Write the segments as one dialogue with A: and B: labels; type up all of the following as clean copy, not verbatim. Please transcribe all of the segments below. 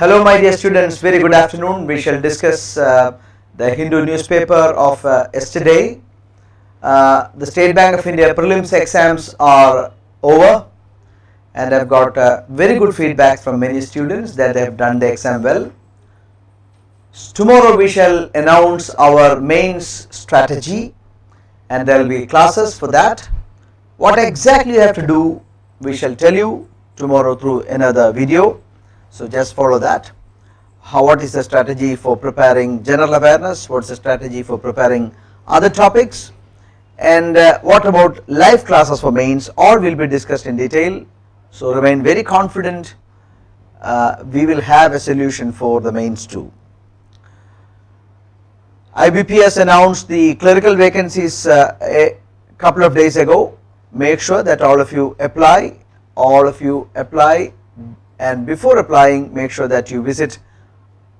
A: Hello my dear students, very good afternoon. We shall discuss the Hindu newspaper of yesterday. The State Bank of India prelims exams are over and I've got very good feedback from many students that they have done the exam well. Tomorrow we shall announce our mains strategy and there will be classes for that. What exactly you have to do, we shall tell you tomorrow through another video. So just follow that. What is the strategy for preparing general awareness? What's the strategy for preparing other topics? And what about live classes for mains? All will be discussed in detail. So remain very confident. We will have a solution for the mains too. IBPS announced the clerical vacancies a couple of days ago. Make sure that all of you apply. And before applying, make sure that you visit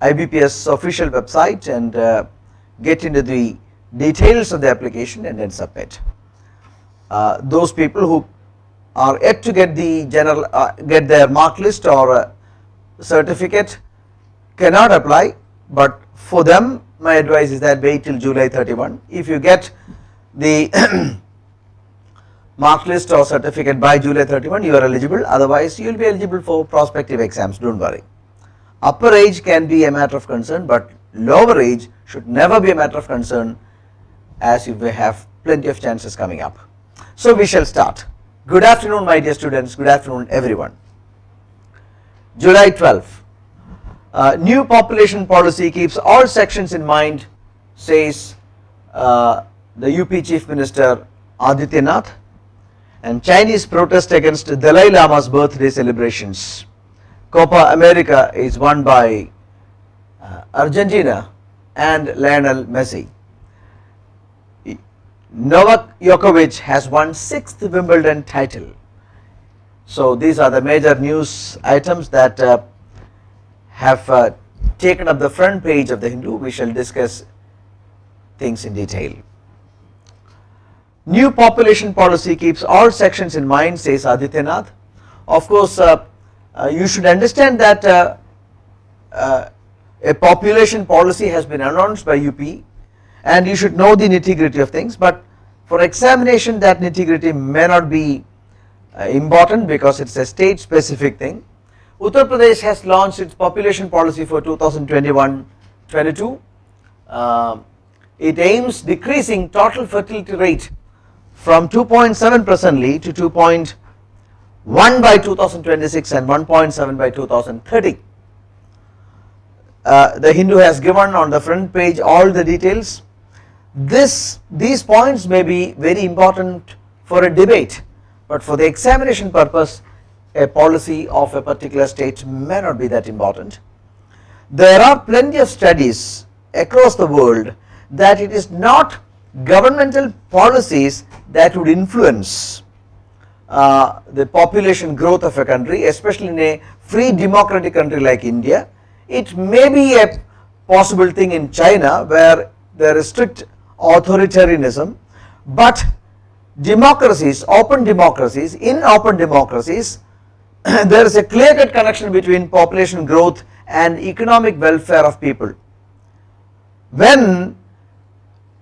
A: IBPS official website and get into the details of the application and then submit. Those people who are yet to get the get their mark list or certificate cannot apply, but for them my advice is that wait till July 31. If you get the mark list or certificate by July 31, you are eligible, otherwise you will be eligible for prospective exams, don't worry. Upper age can be a matter of concern, but lower age should never be a matter of concern, as you may have plenty of chances coming up. So we shall start. Good afternoon my dear students, good afternoon everyone. July 12. New population policy keeps all sections in mind, says the UP Chief Minister Adityanath. And Chinese protest against Dalai Lama's birthday celebrations. Copa America is won by Argentina and Lionel Messi. Novak Djokovic has won 6th Wimbledon title. So these are the major news items that have taken up the front page of the Hindu. We shall discuss things in detail. New population policy keeps all sections in mind, says Adityanath. Of course, you should understand that a population policy has been announced by UP and you should know the nitty-gritty of things, but for examination that nitty-gritty may not be important because it's a state specific thing. Uttar Pradesh has launched its population policy for 2021-22. It aims decreasing total fertility rate from 2.7 presently to 2.1 by 2026 and 1.7 by 2030. The Hindu has given on the front page all the details. These points may be very important for a debate, but for the examination purpose, a policy of a particular state may not be that important. There are plenty of studies across the world that it is not governmental policies that would influence the population growth of a country, especially in a free democratic country like India. It may be a possible thing in China where there is strict authoritarianism, but democracies, open democracies, in open democracies there is a clear-cut connection between population growth and economic welfare of people. When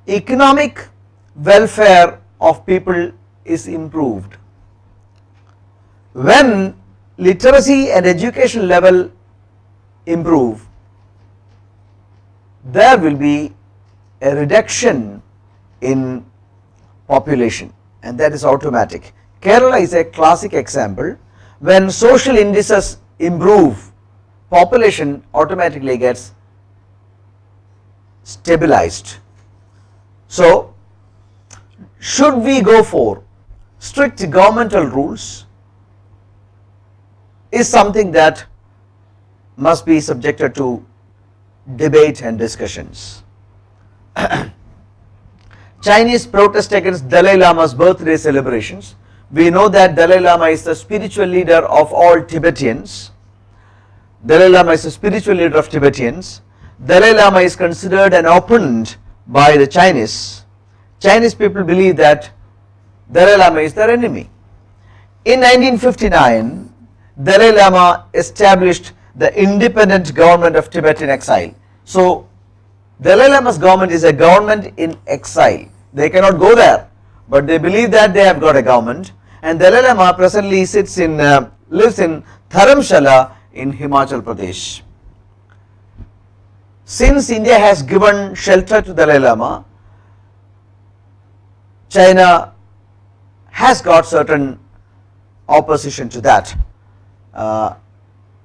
A: economic welfare of people is improved, when literacy and education level improve, there will be a reduction in population, and that is automatic. Kerala is a classic example. When social indices improve, population automatically gets stabilized. So, should we go for strict governmental rules is something that must be subjected to debate and discussions. Chinese protest against Dalai Lama's birthday celebrations. We know that Dalai Lama is the spiritual leader of all Tibetans. Dalai Lama is the spiritual leader of Tibetans. Dalai Lama is considered an opponent by the Chinese. Chinese people believe that Dalai Lama is their enemy. In 1959, Dalai Lama established the independent government of Tibet in exile. So Dalai Lama's government is a government in exile. They cannot go there, but they believe that they have got a government. And Dalai Lama presently lives in Dharamshala in Himachal Pradesh. Since India has given shelter to Dalai Lama, China has got certain opposition to that.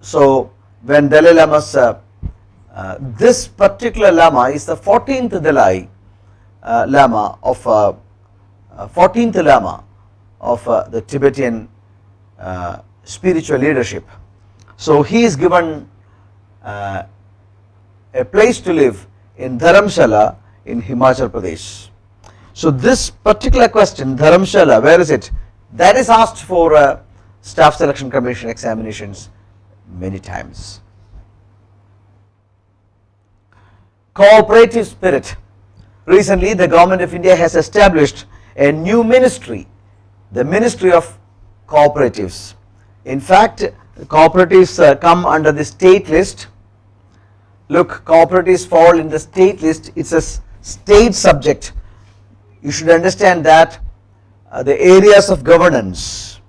A: So when Dalai Lama's this particular Lama is the 14th Dalai Lama of 14th Lama of the Tibetan spiritual leadership. So he is given a place to live in Dharamshala in Himachal Pradesh. So this particular question, Dharamshala, where is it? That is asked for Staff Selection Commission examinations many times. Cooperative spirit. Recently, the government of India has established a new ministry, the Ministry of Cooperatives. In fact, cooperatives come under the state list. Look, cooperatives fall in the state list. It's a state subject. You should understand that the areas of governance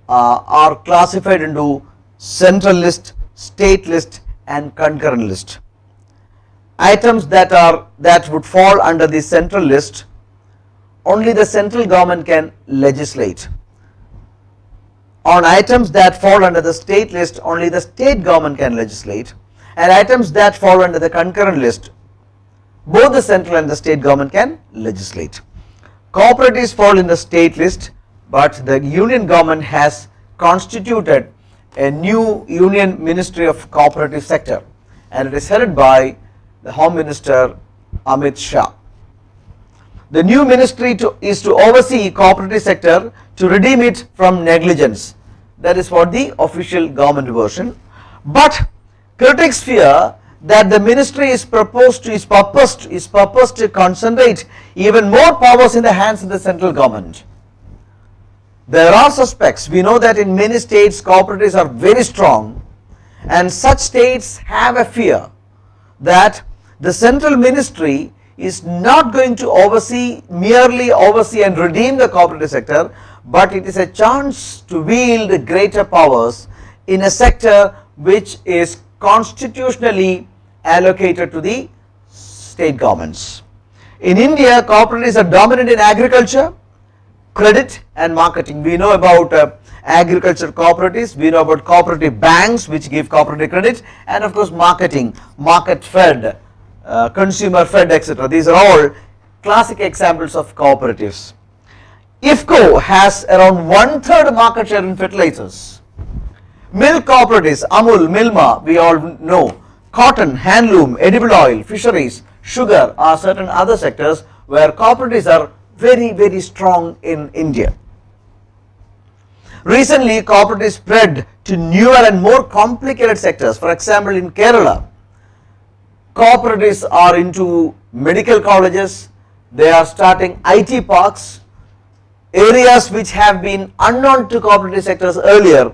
A: are classified into central list, state list and concurrent list. Items that would fall under the central list, only the central government can legislate. On items that fall under the state list, only the state government can legislate, and items that fall under the concurrent list, both the central and the state government can legislate. Cooperatives fall in the state list, but the union government has constituted a new Union Ministry of Cooperative Sector, and it is headed by the Home Minister Amit Shah. The new ministry is to oversee cooperative sector to redeem it from negligence. That is what the official government version. But critics fear that the ministry is purposed to concentrate even more powers in the hands of the central government. There are suspects. We know that in many states cooperatives are very strong, and such states have a fear that the central ministry is not going to merely oversee and redeem the cooperative sector, but it is a chance to wield greater powers in a sector which is constitutionally allocated to the state governments. In India, cooperatives are dominant in agriculture, credit and marketing. We know about agriculture cooperatives, we know about cooperative banks which give cooperative credit, and of course marketing, market fed, consumer fed, etc. These are all classic examples of cooperatives. IFFCO has around 1/3 market share in fertilizers. Milk cooperatives, Amul, Milma, we all know. Cotton, handloom, edible oil, fisheries, sugar are certain other sectors where cooperatives are very, very strong in India. Recently, cooperatives spread to newer and more complicated sectors. For example, in Kerala, cooperatives are into medical colleges, they are starting IT parks. Areas which have been unknown to cooperative sectors earlier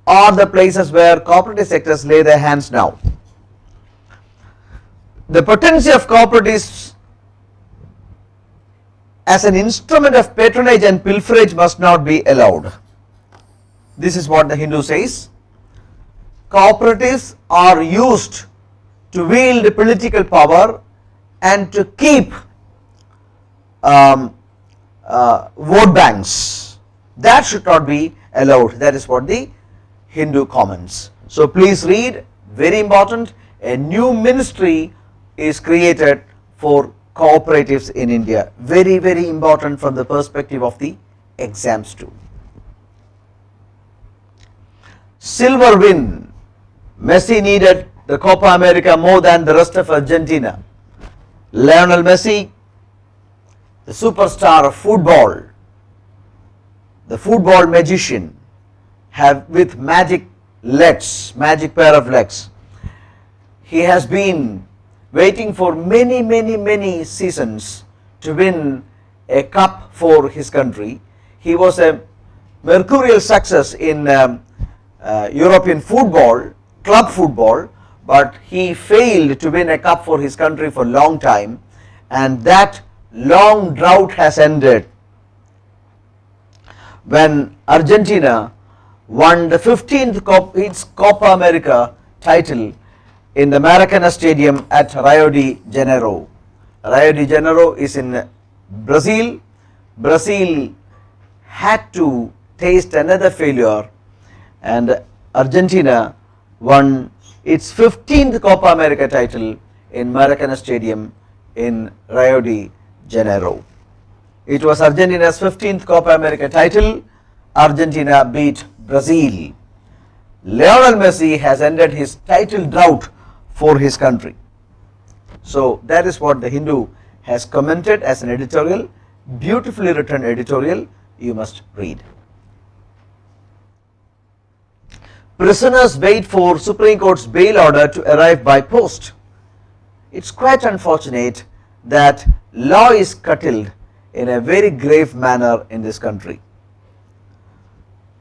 A: are the places where cooperative sectors lay their hands now. The potency of cooperatives as an instrument of patronage and pilferage must not be allowed. This is what the Hindu says. Cooperatives are used to wield political power and to keep vote banks. That should not be allowed. That is what the Hindu comments. So please read, very important, a new ministry is created for cooperatives in India. Very, very important from the perspective of the exams too. Silver win. Messi needed the Copa America more than the rest of Argentina. Lionel Messi, the superstar of football, the football magician, with magic legs, magic pair of legs. He has been waiting for many seasons to win a cup for his country. He was a mercurial success in European football, club football, but he failed to win a cup for his country for a long time, and that long drought has ended when Argentina won the 15th its Copa America title in the Maracanã Stadium at Rio de Janeiro. Rio de Janeiro is in Brazil. Brazil had to taste another failure, and Argentina won its 15th Copa America title in Maracanã Stadium in Rio de Janeiro. It was Argentina's 15th Copa America title. Argentina beat Brazil. Lionel Messi has ended his title drought for his country. So that is what the Hindu has commented as an editorial, beautifully written editorial, you must read. Prisoners wait for Supreme Court's bail order to arrive by post. It's quite unfortunate that law is curtailed in a very grave manner in this country.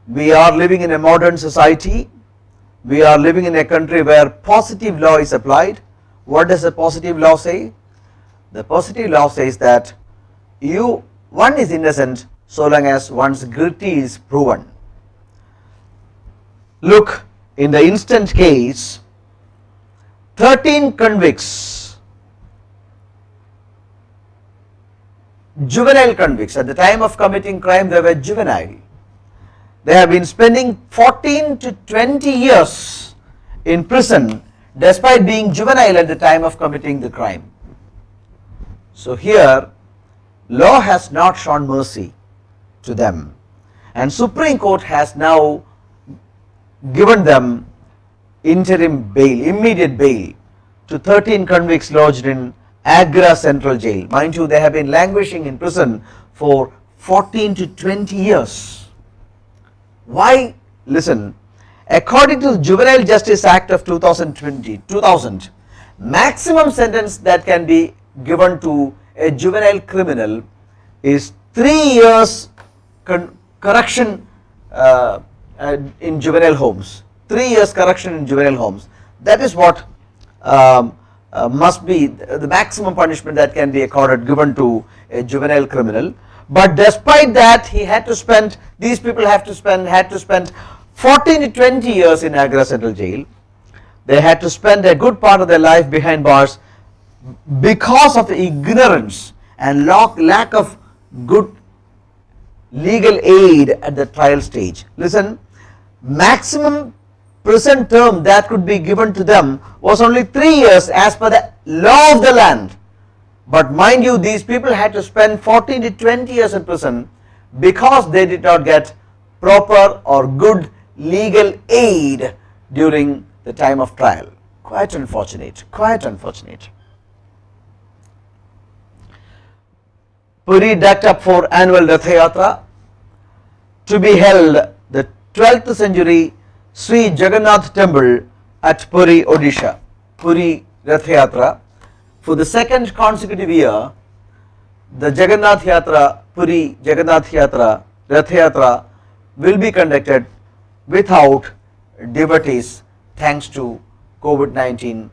A: We are living in a modern society. We are living in a country where positive law is applied. What does the positive law say? The positive law says that one is innocent so long as one's guilty is proven. Look, in the instant case, 13 convicts, juvenile convicts, at the time of committing crime they were juvenile. They have been spending 14 to 20 years in prison despite being juvenile at the time of committing the crime. So here, law has not shown mercy to them, and Supreme Court has now given them interim bail, immediate bail to 13 convicts lodged in Agra Central Jail. Mind you, they have been languishing in prison for 14 to 20 years. Why? Listen, according to the Juvenile Justice Act of 2000, maximum sentence that can be given to a juvenile criminal is 3 years correction in juvenile homes. 3 years correction in juvenile homes. That is what must be the maximum punishment that can be accorded, given to a juvenile criminal. But despite that, these people had to spend 14 to 20 years in Agra Central Jail. They had to spend a good part of their life behind bars because of the ignorance and lack of good legal aid at the trial stage. Listen, maximum prison term that could be given to them was only 3 years as per the law of the land. But mind you, these people had to spend 14 to 20 years in prison because they did not get proper or good legal aid during the time of trial. Quite unfortunate, quite unfortunate. Puri decked up for annual Rath Yatra to be held the 12th century Sri Jagannath temple at Puri, Odisha. Puri Rath Yatra. For the second consecutive year, the Jagannath Yatra, Puri Jagannath Yatra, Rath Yatra will be conducted without devotees thanks to COVID-19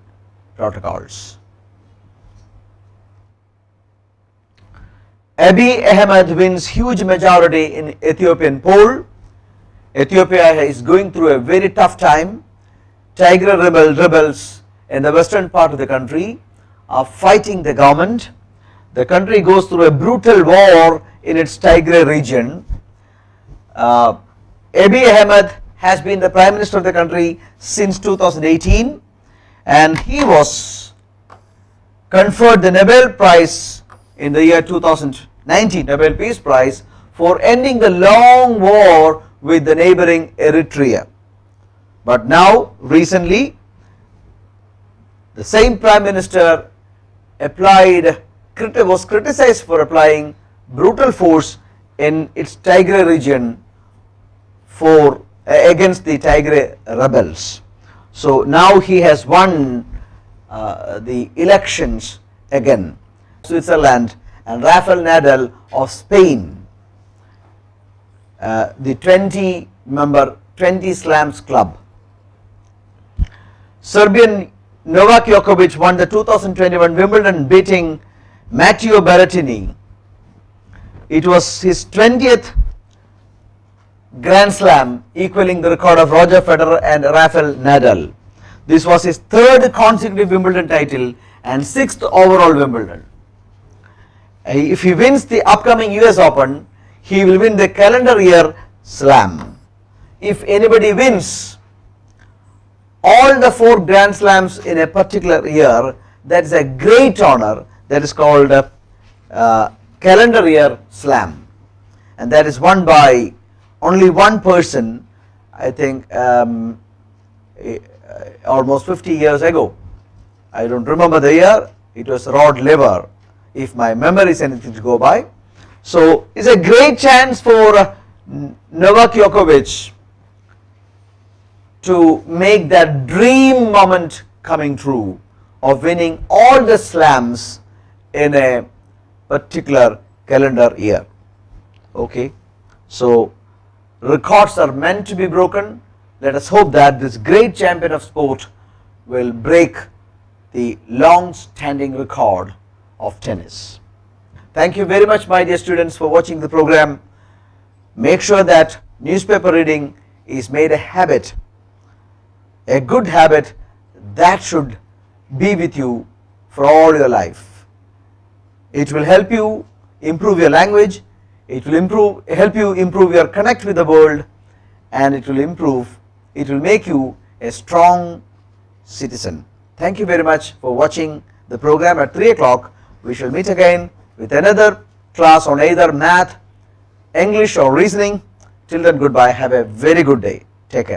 A: protocols. Abiy Ahmed wins huge majority in Ethiopian poll. Ethiopia is going through a very tough time. Tigray rebels in the western part of the country are fighting the government. The country goes through a brutal war in its Tigray region. Abiy Ahmed has been the Prime Minister of the country since 2018, and he was conferred the Nobel Prize in the year 2019, Nobel Peace Prize, for ending the long war with the neighboring Eritrea. But now, recently, the same Prime Minister was criticized for applying brutal force in its Tigray region against the Tigray rebels. So now he has won the elections again. Switzerland and Rafael Nadal of Spain, the 20 Slams Club. Serbian Novak Djokovic won the 2021 Wimbledon, beating Matteo Berrettini. It was his 20th Grand Slam, equaling the record of Roger Federer and Rafael Nadal. This was his third consecutive Wimbledon title and sixth overall Wimbledon. If he wins the upcoming US Open, he will win the calendar year Slam. If anybody wins all the 4 Grand Slams in a particular year, that is a great honor, that is called calendar year Slam, and that is won by only one person, I think almost 50 years ago. I don't remember the year. It was Rod Laver, if my memory is anything to go by. So it's a great chance for Novak Djokovic to make that dream moment coming true of winning all the slams in a particular calendar year. Okay, so records are meant to be broken. Let us hope that this great champion of sport will break the long-standing record of tennis. Thank you very much, my dear students, for watching the program. Make sure that newspaper reading is made a habit, a good habit that should be with you for all your life. It will help you improve your language, it will help you improve your connect with the world, and it will make you a strong citizen. Thank you very much for watching the program. At 3 o'clock, we shall meet again with another class on either math, English or reasoning. Till then, goodbye. Have a very good day. Take care.